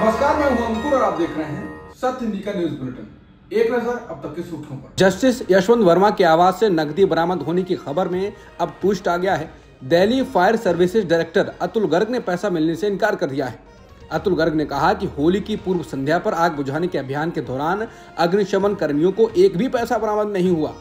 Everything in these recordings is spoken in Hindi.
नमस्कार, मैं हूं अंकुर और आप देख रहे हैं सत्य इंडिका न्यूज बुलेटिन। एक नजर अब तक की सुर्खियों पर। जस्टिस यशवंत वर्मा के आवास से नकदी बरामद होने की खबर में अब ट्विस्ट आ गया है। Delhi fire services director Atul Garg ने पैसा मिलने से इनकार कर दिया है। अतुल गर्ग ने कहा कि होली की पूर्व संध्या पर आग बुझाने के अभियान के दौरान अग्निशमन कर्मियों को एक भी पैसा बरामद नहीं हुआ।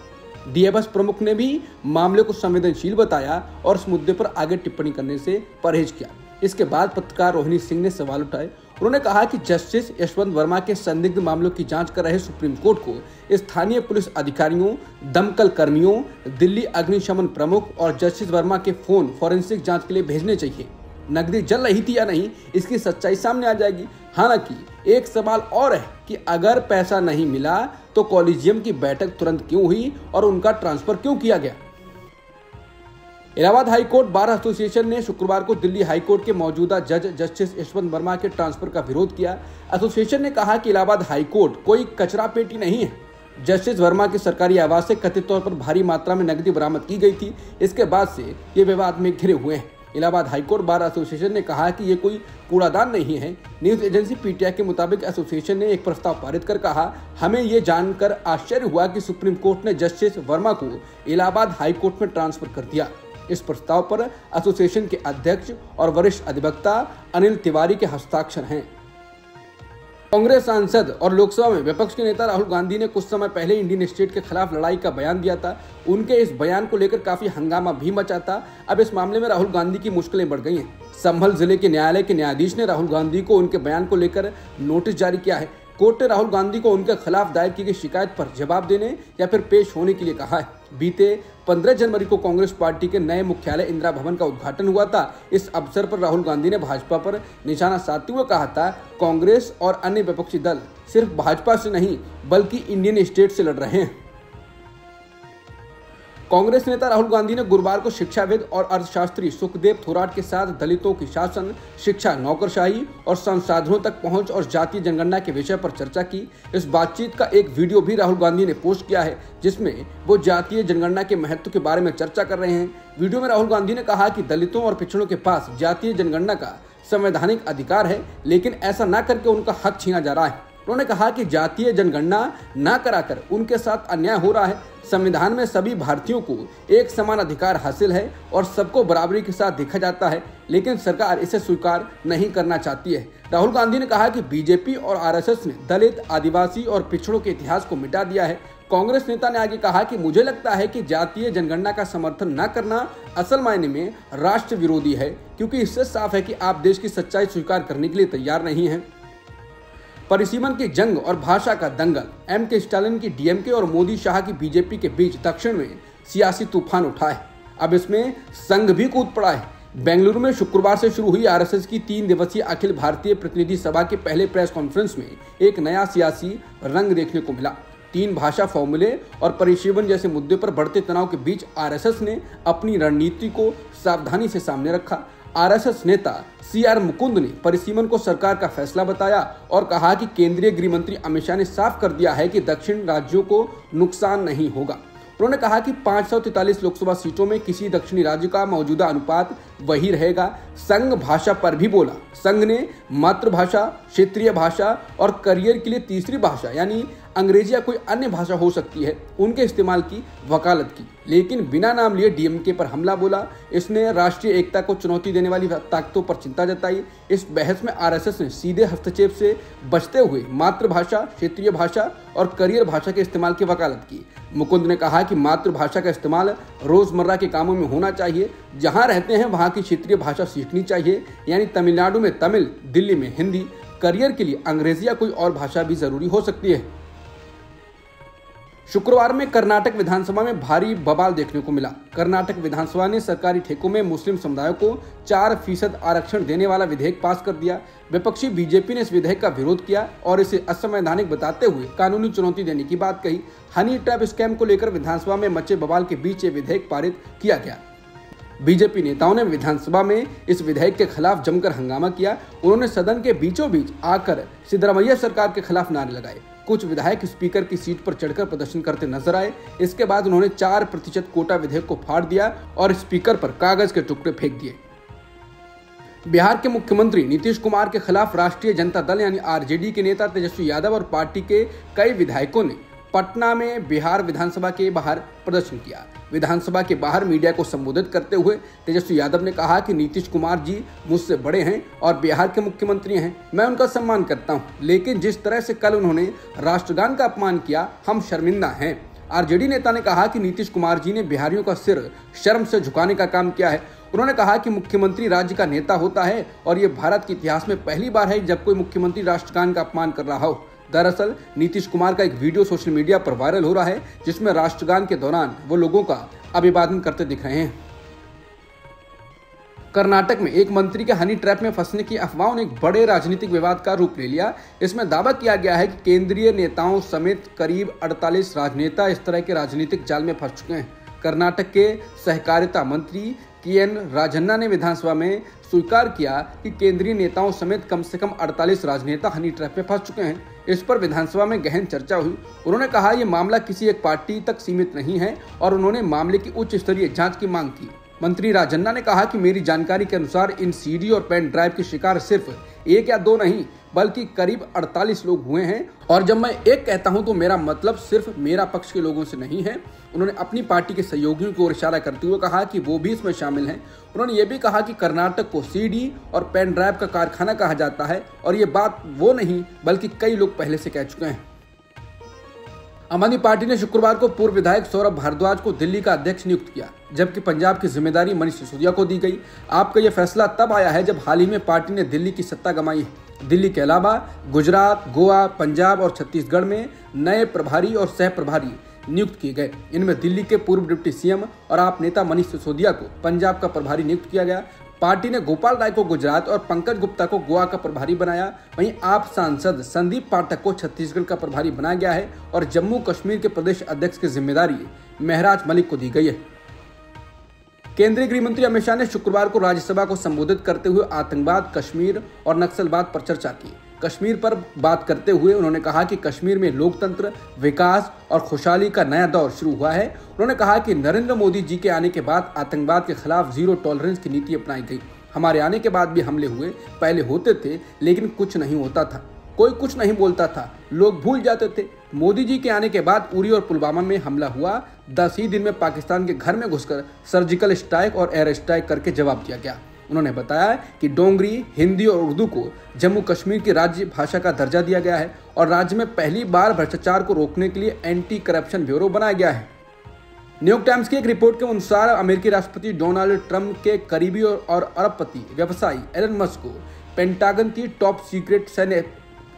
डीएफएस प्रमुख ने भी मामले को संवेदनशील बताया और इस मुद्दे पर आगे टिप्पणी करने से परहेज किया। इसके बाद पत्रकार रोहिणी सिंह ने सवाल उठाए। उन्होंने कहा कि जस्टिस यशवंत वर्मा के संदिग्ध मामलों की जांच कर रहे सुप्रीम कोर्ट को स्थानीय पुलिस अधिकारियों, दमकल कर्मियों, दिल्ली अग्निशमन प्रमुख और जस्टिस वर्मा के फोन फॉरेंसिक जांच के लिए भेजने चाहिए। नकदी जल रही थी या नहीं, इसकी सच्चाई सामने आ जाएगी। हालांकि एक सवाल और है कि अगर पैसा नहीं मिला तो कॉलेजियम की बैठक तुरंत क्यों हुई और उनका ट्रांसफर क्यों किया गया। इलाहाबाद हाईकोर्ट बार एसोसिएशन ने शुक्रवार को दिल्ली हाईकोर्ट के मौजूदा जज जस्टिस यशवंत वर्मा के ट्रांसफर का विरोध किया। एसोसिएशन ने कहा कि इलाहाबाद हाईकोर्ट कोई कचरा पेटी नहीं है। जस्टिस वर्मा के सरकारी आवास से कथित तौर पर भारी मात्रा में नकदी बरामद की गई थी। इसके बाद से ये विवाद में घिरे हुए हैं। इलाहाबाद हाईकोर्ट बार एसोसिएशन ने कहा कि ये कोई कूड़ादान नहीं है। न्यूज एजेंसी पीटीआई के मुताबिक एसोसिएशन ने एक प्रस्ताव पारित कर कहा, हमें ये जानकर आश्चर्य हुआ कि सुप्रीम कोर्ट ने जस्टिस वर्मा को इलाहाबाद हाईकोर्ट में ट्रांसफर कर दिया। इस प्रस्ताव पर एसोसिएशन के अध्यक्ष और वरिष्ठ अधिवक्ता अनिल तिवारी के हस्ताक्षर हैं। कांग्रेस सांसद और लोकसभा में विपक्ष के नेता राहुल गांधी ने कुछ समय पहले इंडियन स्टेट के खिलाफ लड़ाई का बयान दिया था। उनके इस बयान को लेकर काफी हंगामा भी मचा था। अब इस मामले में राहुल गांधी की मुश्किलें बढ़ गई हैं। संभल जिले के न्यायालय के न्यायाधीश ने राहुल गांधी को उनके बयान को लेकर नोटिस जारी किया है। कोर्ट ने राहुल गांधी को उनके खिलाफ दायर की गई शिकायत पर जवाब देने या फिर पेश होने के लिए कहा है। बीते 15 जनवरी को कांग्रेस पार्टी के नए मुख्यालय इंदिरा भवन का उद्घाटन हुआ था। इस अवसर पर राहुल गांधी ने भाजपा पर निशाना साधते हुए कहा था, कांग्रेस और अन्य विपक्षी दल सिर्फ भाजपा से नहीं बल्कि इंडियन स्टेट से लड़ रहे हैं। कांग्रेस नेता राहुल गांधी ने गुरुवार को शिक्षाविद और अर्थशास्त्री सुखदेव थोराट के साथ दलितों की शासन, शिक्षा, नौकरशाही और संसाधनों तक पहुंच और जातीय जनगणना के विषय पर चर्चा की। इस बातचीत का एक वीडियो भी राहुल गांधी ने पोस्ट किया है, जिसमें वो जातीय जनगणना के महत्व के बारे में चर्चा कर रहे हैं। वीडियो में राहुल गांधी ने कहा कि दलितों और पिछड़ों के पास जातीय जनगणना का संवैधानिक अधिकार है, लेकिन ऐसा न करके उनका हक छीना जा रहा है। उन्होंने कहा कि जातीय जनगणना न कराकर उनके साथ अन्याय हो रहा है। संविधान में सभी भारतीयों को एक समान अधिकार हासिल है और सबको बराबरी के साथ देखा जाता है, लेकिन सरकार इसे स्वीकार नहीं करना चाहती है। राहुल गांधी ने कहा कि बीजेपी और आरएसएस ने दलित, आदिवासी और पिछड़ों के इतिहास को मिटा दिया है। कांग्रेस नेता ने आगे कहा कि मुझे लगता है कि जातीय जनगणना का समर्थन न करना असल मायने में राष्ट्र विरोधी है, क्योंकि इससे साफ है कि आप देश की सच्चाई स्वीकार करने के लिए तैयार नहीं हैं। परिसीमन की जंग और भाषा का दंगल, एम.के. स्टालिन की डीएमके और मोदी शाह की बीजेपी के बीच दक्षिण में सियासी तूफान उठा है। अब इसमें संघ भी कूद पड़ा है। बेंगलुरु में शुक्रवार से शुरू हुई आरएसएस की 3 दिवसीय अखिल भारतीय प्रतिनिधि सभा के पहले प्रेस कॉन्फ्रेंस में एक नया सियासी रंग देखने को मिला। 3 भाषा फॉर्मूले और परिसीमन जैसे मुद्दे पर बढ़ते तनाव के बीच आरएसएस ने अपनी रणनीति को सावधानी से सामने रखा। आरएसएस नेता सीआर मुकुंद ने परिसीमन को सरकार का फैसला बताया और कहा कि केंद्रीय गृह मंत्री अमित शाह ने साफ कर दिया है कि दक्षिण राज्यों को नुकसान नहीं होगा। उन्होंने कहा कि 543 लोकसभा सीटों में किसी दक्षिणी राज्य का मौजूदा अनुपात वही रहेगा। संघ भाषा पर भी बोला। संघ ने मातृभाषा, क्षेत्रीय भाषा और करियर के लिए तीसरी भाषा यानी अंग्रेजी या कोई अन्य भाषा हो सकती है, उनके इस्तेमाल की वकालत की, लेकिन बिना नाम लिए डीएमके पर हमला बोला। इसने राष्ट्रीय एकता को चुनौती देने वाली ताकतों पर चिंता जताई। इस बहस में आरएसएस ने सीधे हस्तक्षेप से बचते हुए मातृभाषा, क्षेत्रीय भाषा और करियर भाषा के इस्तेमाल की वकालत की। मुकुंद ने कहा कि मातृभाषा का इस्तेमाल रोजमर्रा के कामों में होना चाहिए। जहां रहते हैं वहां की क्षेत्रीय भाषा सीखनी चाहिए, यानी तमिलनाडु में तमिल, दिल्ली में हिंदी। करियर के लिए अंग्रेजी या कोई और भाषा भी जरूरी हो सकती है। शुक्रवार में कर्नाटक विधानसभा में भारी बवाल देखने को मिला। कर्नाटक विधानसभा ने सरकारी ठेकों में मुस्लिम समुदाय को 4% आरक्षण देने वाला विधेयक पास कर दिया। विपक्षी बीजेपी ने इस विधेयक का विरोध किया और इसे असंवैधानिक बताते हुए कानूनी चुनौती देने की बात कही। हनी ट्रैप स्कैम को लेकर विधानसभा में मचे बवाल के बीच ये विधेयक पारित किया गया। बीजेपी नेताओं ने विधानसभा में इस विधेयक के खिलाफ जमकर हंगामा किया। उन्होंने सदन के बीचों बीच आकर सिद्धरामैया सरकार के खिलाफ नारे लगाए। कुछ विधायक स्पीकर की सीट पर चढ़कर प्रदर्शन करते नजर आए। इसके बाद उन्होंने 4% कोटा विधेयक को फाड़ दिया और स्पीकर पर कागज के टुकड़े फेंक दिए। बिहार के मुख्यमंत्री नीतीश कुमार के खिलाफ राष्ट्रीय जनता दल यानी आरजेडी के नेता तेजस्वी यादव और पार्टी के कई विधायकों ने पटना में बिहार विधानसभा के बाहर प्रदर्शन किया। विधानसभा के बाहर मीडिया को संबोधित करते हुए तेजस्वी यादव ने कहा कि नीतीश कुमार जी मुझसे बड़े हैं और बिहार के मुख्यमंत्री हैं, मैं उनका सम्मान करता हूं, लेकिन जिस तरह से कल उन्होंने राष्ट्रगान का अपमान किया, हम शर्मिंदा हैं। आरजेडी नेता ने कहा कि नीतीश कुमार जी ने बिहारियों का सिर शर्म से झुकाने का काम किया है। उन्होंने कहा कि मुख्यमंत्री राज्य का नेता होता है और ये भारत के इतिहास में पहली बार है जब कोई मुख्यमंत्री राष्ट्रगान का अपमान कर रहा हो। दरअसल नीतीश कुमार का एक वीडियो सोशल मीडिया पर वायरल हो रहा है जिसमें राष्ट्रगान के दौरान वो लोगों का अभिवादन करते दिख रहे हैं। कर्नाटक में एक मंत्री के हनी ट्रैप में फंसने की अफवाहों ने एक बड़े राजनीतिक विवाद का रूप ले लिया। इसमें दावा किया गया है कि केंद्रीय नेताओं समेत करीब 48 राजनेता इस तरह के राजनीतिक जाल में फंस चुके हैं। कर्नाटक के सहकारिता मंत्री के.एन. राजन्ना ने विधानसभा में स्वीकार किया कि केंद्रीय नेताओं समेत कम से कम 48 राजनेता हनी ट्रैप में फंस चुके हैं। इस पर विधानसभा में गहन चर्चा हुई। उन्होंने कहा यह मामला किसी एक पार्टी तक सीमित नहीं है और उन्होंने मामले की उच्च स्तरीय जांच की मांग की। मंत्री राजन्ना ने कहा कि मेरी जानकारी के अनुसार इन सीडी और पेन ड्राइव के शिकार सिर्फ एक या दो नहीं बल्कि करीब 48 लोग हुए हैं, और जब मैं एक कहता हूं तो मेरा मतलब सिर्फ मेरा पक्ष के लोगों से नहीं है। उन्होंने अपनी पार्टी के सहयोगियों की ओर इशारा करते हुए कहा कि वो भी इसमें शामिल हैं। उन्होंने ये भी कहा कि कर्नाटक को सीडी और पेन ड्राइव का कारखाना कहा जाता है और ये बात वो नहीं बल्कि कई लोग पहले से कह चुके हैं। आम आदमी पार्टी ने शुक्रवार को पूर्व विधायक सौरभ भारद्वाज को दिल्ली का अध्यक्ष नियुक्त किया, जबकि पंजाब की जिम्मेदारी मनीष सिसोदिया को दी गई। आपका यह फैसला तब आया है जब हाल ही में पार्टी ने दिल्ली की सत्ता गंवाई है। दिल्ली के अलावा गुजरात, गोवा, पंजाब और छत्तीसगढ़ में नए प्रभारी और सह प्रभारी नियुक्त किए गए। इनमें दिल्ली के पूर्व डिप्टी सीएम और आप नेता मनीष सिसोदिया को पंजाब का प्रभारी नियुक्त किया गया। पार्टी ने गोपाल राय को गुजरात और पंकज गुप्ता को गोवा का प्रभारी बनाया। वहीं आप सांसद संदीप पाठक को छत्तीसगढ़ का प्रभारी बनाया गया है और जम्मू कश्मीर के प्रदेश अध्यक्ष की जिम्मेदारी महराज मलिक को दी गई है। केंद्रीय गृह मंत्री अमित शाह ने शुक्रवार को राज्यसभा को संबोधित करते हुए आतंकवाद, कश्मीर और नक्सलवाद पर चर्चा की। कश्मीर पर बात करते हुए उन्होंने कहा कि कश्मीर में लोकतंत्र, विकास और खुशहाली का नया दौर शुरू हुआ है। उन्होंने कहा कि नरेंद्र मोदी जी के आने के बाद आतंकवाद के खिलाफ जीरो टॉलरेंस की नीति अपनाई गई। हमारे आने के बाद भी हमले हुए, पहले होते थे लेकिन कुछ नहीं होता था, कोई कुछ नहीं बोलता था, लोग भूल जाते थे। मोदी जी के आने के बाद उरी और पुलवामा में हमला हुआ। 10 ही दिन में पाकिस्तान के घर में घुसकर सर्जिकल स्ट्राइक और एयर स्ट्राइक करके जवाब दिया गया। उन्होंने बताया कि डोंगरी, हिंदी और उर्दू को जम्मू कश्मीर की राज्य भाषा का दर्जा दिया गया है और राज्य में पहली बार भ्रष्टाचार को रोकने के लिए एंटी करप्शन ब्यूरो बनाया गया है। न्यूयॉर्क टाइम्स की एक रिपोर्ट के अनुसार अमेरिकी राष्ट्रपति डोनाल्ड ट्रंप के करीबी और अरबपति व्यवसायी एलन मस्क को पेंटागन की टॉप सीक्रेट सैन्य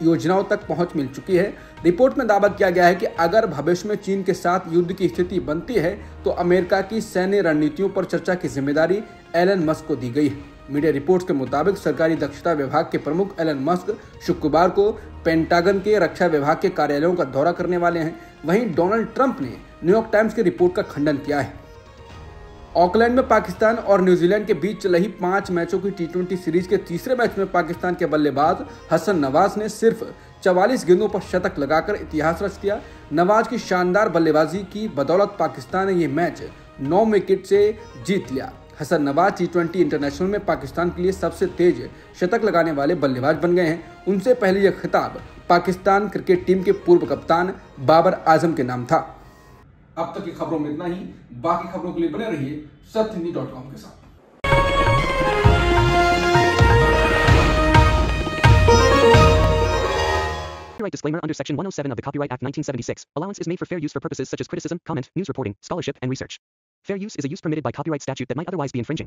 योजनाओं तक पहुंच मिल चुकी है। रिपोर्ट में दावा किया गया है कि अगर भविष्य में चीन के साथ युद्ध की स्थिति बनती है तो अमेरिका की सैन्य रणनीतियों पर चर्चा की जिम्मेदारी एलन मस्क को दी गई है। मीडिया रिपोर्ट्स के मुताबिक सरकारी दक्षता विभाग के प्रमुख एलन मस्क शुक्रवार को पेंटागन के रक्षा विभाग के कार्यालयों का दौरा करने वाले हैं। वहीं डोनाल्ड ट्रंप ने न्यूयॉर्क टाइम्स की रिपोर्ट का खंडन किया है। ऑकलैंड में पाकिस्तान और न्यूजीलैंड के बीच चल रही 5 मैचों की टी20 सीरीज के तीसरे मैच में पाकिस्तान के बल्लेबाज हसन नवाज ने सिर्फ 44 गेंदों पर शतक लगाकर इतिहास रच दिया। नवाज की शानदार बल्लेबाजी की बदौलत पाकिस्तान ने यह मैच 9 विकेट से जीत लिया। हसन नवाज टी20 इंटरनेशनल में पाकिस्तान के लिए सबसे तेज शतक लगाने वाले बल्लेबाज बन गए हैं। उनसे पहले यह खिताब पाकिस्तान क्रिकेट टीम के पूर्व कप्तान बाबर आजम के नाम था। अब तक की खबरों में इतना ही। बाकी खबरों के लिए बने रहिए सत्यहिंदी.com के साथ। Copyright disclaimer under Section 107 of the Copyright Act 1976. Allowance is made for fair use for purposes such as criticism, comment, news reporting, scholarship, and research. Fair use is a use permitted by copyright statute that might otherwise be infringing.